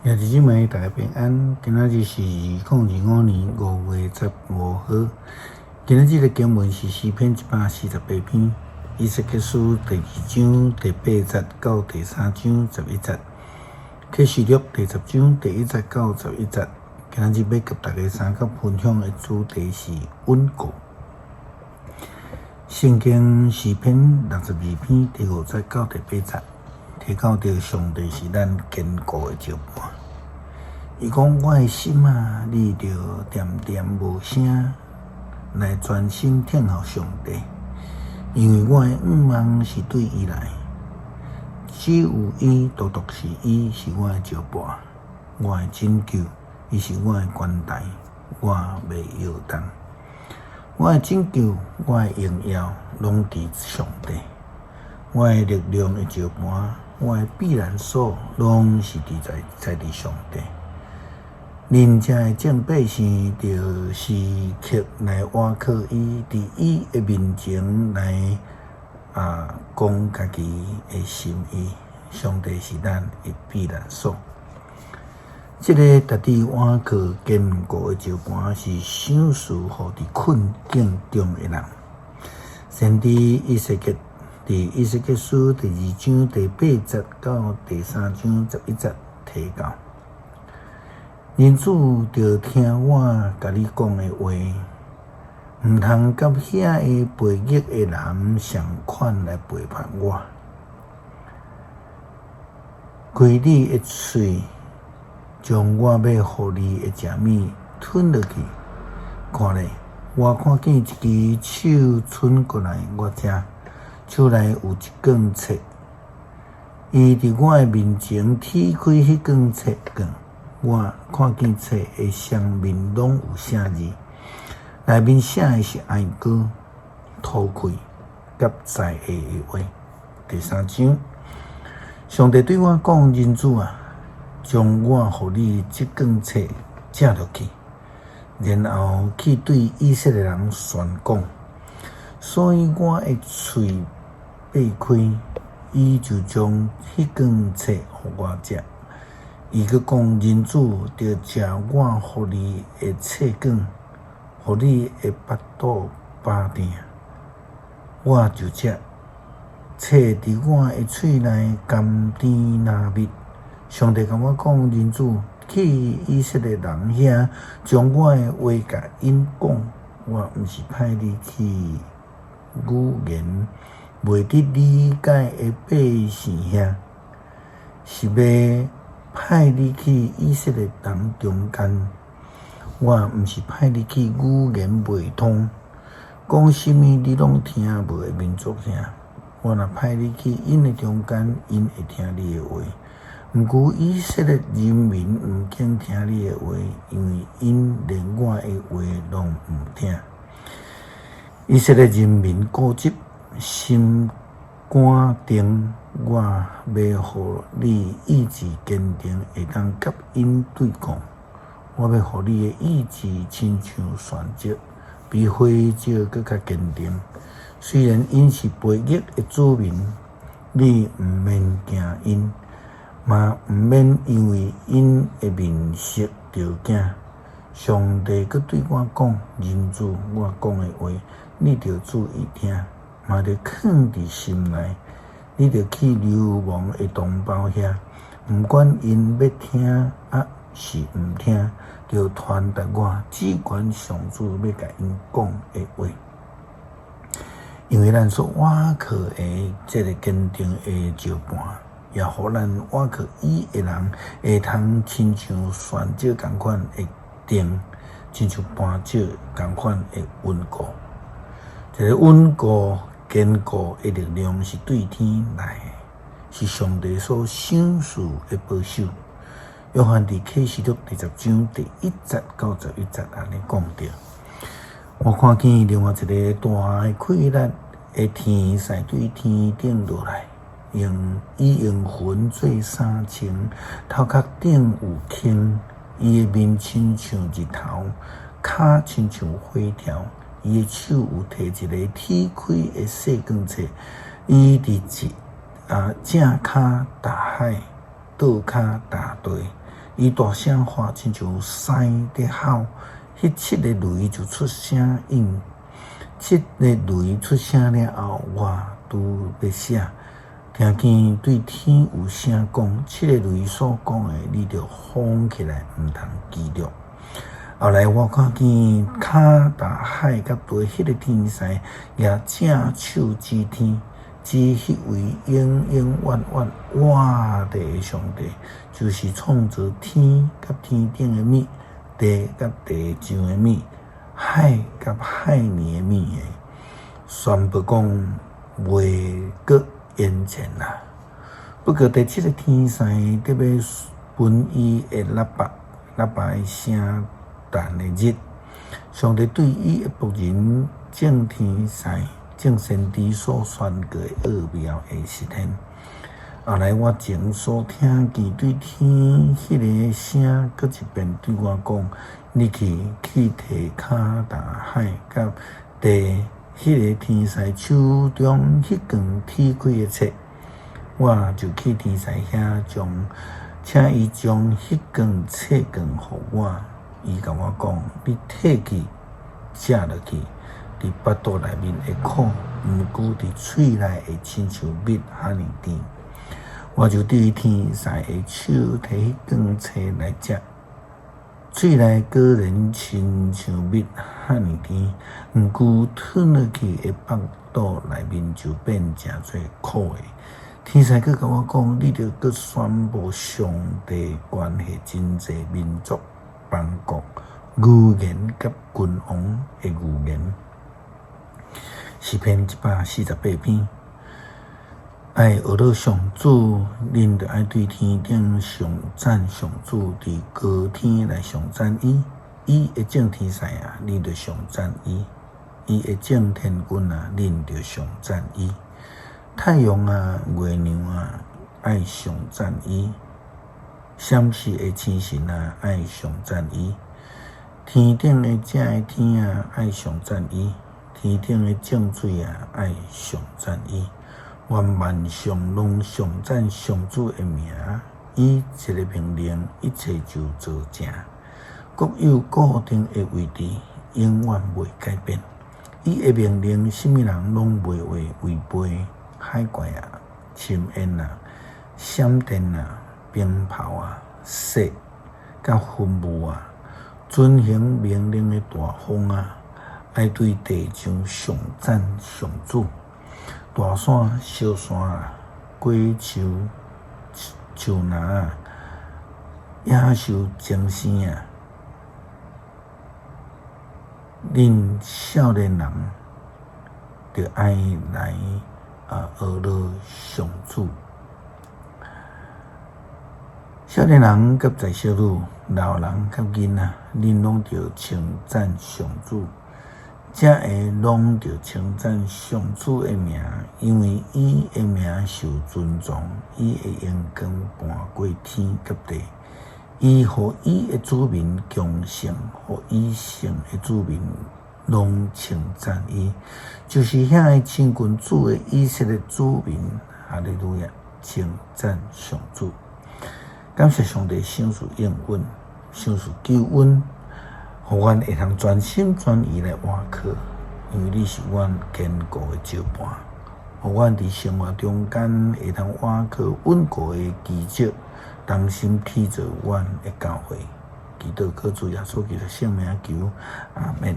兄弟姊妹，大家平安。今仔日是2025年5月15号。今仔日的经文是诗篇148篇，以西结书第2章第8节到第3章11节，启示录第10章第1节到11节。今仔日要甲大家三角分享的主题是稳固。圣经诗篇62篇第5节到第8节。提到着上帝是咱坚固的石盘，伊讲我的心啊，你着恬恬无声来专心听候上帝，因为我的仰望是对伊来，只有伊，独独是伊是我的石盘，我的拯救，伊是我的关台，我袂摇动。我的拯救，我的荣耀，拢伫上帝。我的力量的石盘，我的避难所，拢是在上帝。人家的正百姓，就是刻来倚靠伊，伫伊的面前来讲家己的心意。上帝是咱的避难所。这个值得倚靠坚固的石盘，是赏赐互伫困境中的人。先知以西结伫以西结书第2章第8节到第3章11节提到，人主着听我甲你讲的话，毋通甲遐个背逆的人相款来背叛我。开你的嘴，将我要互你的食物吞落去。看咧，我看见一只手伸过来我遮。手内有一卷册，伊伫我的面前踢开迄卷册卷，我看见册的上面拢有写字，内面写的是哀歌、吐气、甲在下的话。第3章，上帝对我讲：人子啊，将我互你即卷册借落去，然后去对以色列人宣讲。所以我的喙擘开，伊就将迄卷册互我食。伊佫讲：人子着食我互你的册卷，互你的巴肚饱定。我就食，册伫我的喙内甘甜纳蜜。上帝甲我讲：人子去以色列人遐，将我的话甲因讲。我毋是派你去语言袂得理解的百姓遐，是要派你去以色列人中间。我毋是派你去语言袂通，讲什么你拢听无的民族遐。我若派你去因的中间，因会听你的话。毋过以色列人民毋肯听你的话，因为因连我的话拢毋听。以色列人民固执，心肝定，我要互你意志坚定，会当甲因对抗。我要互你的意志亲像旋石，比火石更较坚定。虽然因是背逆的子民，你毋免惊因，嘛毋免因为因的面色着惊。上帝佫对我讲：人子，我讲的话，你着注意听，嘛着藏伫心内。你着去流亡的同胞遐，毋管因要听是毋听，着传达我只管上主要甲因讲的话。因为咱所倚靠的这个坚定的石盘，也互咱倚靠伊的人，会通亲像旋石共款会定，亲像磐石共款会稳固。这个稳固、坚固的力量是对天来的，是上帝所赏赐的保守。约翰伫启示录第10章第1节到11节安尼讲着：我看见另外一个大的溃烂的天使对天顶落来，以用云做衫穿，头壳顶有倾，伊的面亲像日头，脚亲像火条。伊的手有摕一个踢开的细卷册，伊伫正骹大海，倒骹大地，伊大声喊，亲像狮伫吼。迄7个雷就出声应，7个雷出声了后，我拄要写，听见对天有声讲，7个雷所讲的，你着放起来，毋通记录。后来我看见骹大海甲对迄个天使也正手指天，指迄位永永远远活地上帝，就是创造天甲天顶的物。地甲地上的物，海甲海面的物的，宣布讲袂阁延前啦。不过第7个天使特别分伊的喇叭的声弹的日，上帝对伊的仆人正天使正先知所宣告的奥妙会实现。后来我前所听见对天迄个声，搁一遍对我讲：你去摕骹大海甲地迄个天使手中迄卷铁开的册，我就去天使遐请伊将迄卷册卷互我。伊甲我讲：你摕去食落去，伫腹肚内面会苦，毋过伫喙内会亲像蜜哈尼甜。我就对天使的手摕迄卷册来食，喙内果然亲像蜜哈尼甜，毋过吞落去的腹肚内面就变诚侪苦的。天使佫甲我讲，你着佫宣布上帝关系真济民族、邦国、语言甲君王的语言。诗篇148篇。爱学到上主，恁着爱对天顶上赞上主，伫高天来上赞伊。伊会正天使啊，恁着上赞伊；伊会正天君啊，恁着上赞伊。太阳啊，月亮啊，爱上赞伊；闪烁的星星啊，爱上赞伊；天顶的正的天啊，爱上赞伊；天顶的正水啊，爱上赞伊。愿万象拢上赞上主的名，伊一个命令，一切就做成，各有固定的位置，永远袂改变。伊的命令，什么人拢袂会违背。海怪啊，深烟啊，闪电啊，冰雹啊，雪甲云雾啊，遵行命令的大风啊，爱对地上上赞上主。大山、小山啊，果树、树林啊，野兽、精生啊，恁少年人着爱来学了上主。少年人甲在小女，老人甲囡仔，恁拢着称赞上主。才会拢着称赞上主的名，因为伊的名受尊重，伊的阳光伴过天甲地，伊互伊的子民强盛，互以色的子民拢称赞伊，就是遐个亲近主的以色列子民，哈利路亚，称赞上主。感谢上帝赏赐应允，赏赐救恩。互阮会通专心专意来活靠，因为你是阮坚固的石盘。互阮伫生活中间会通活靠稳固的基石，同心替做阮的教会。祈祷靠主耶稣基督圣名求，阿们。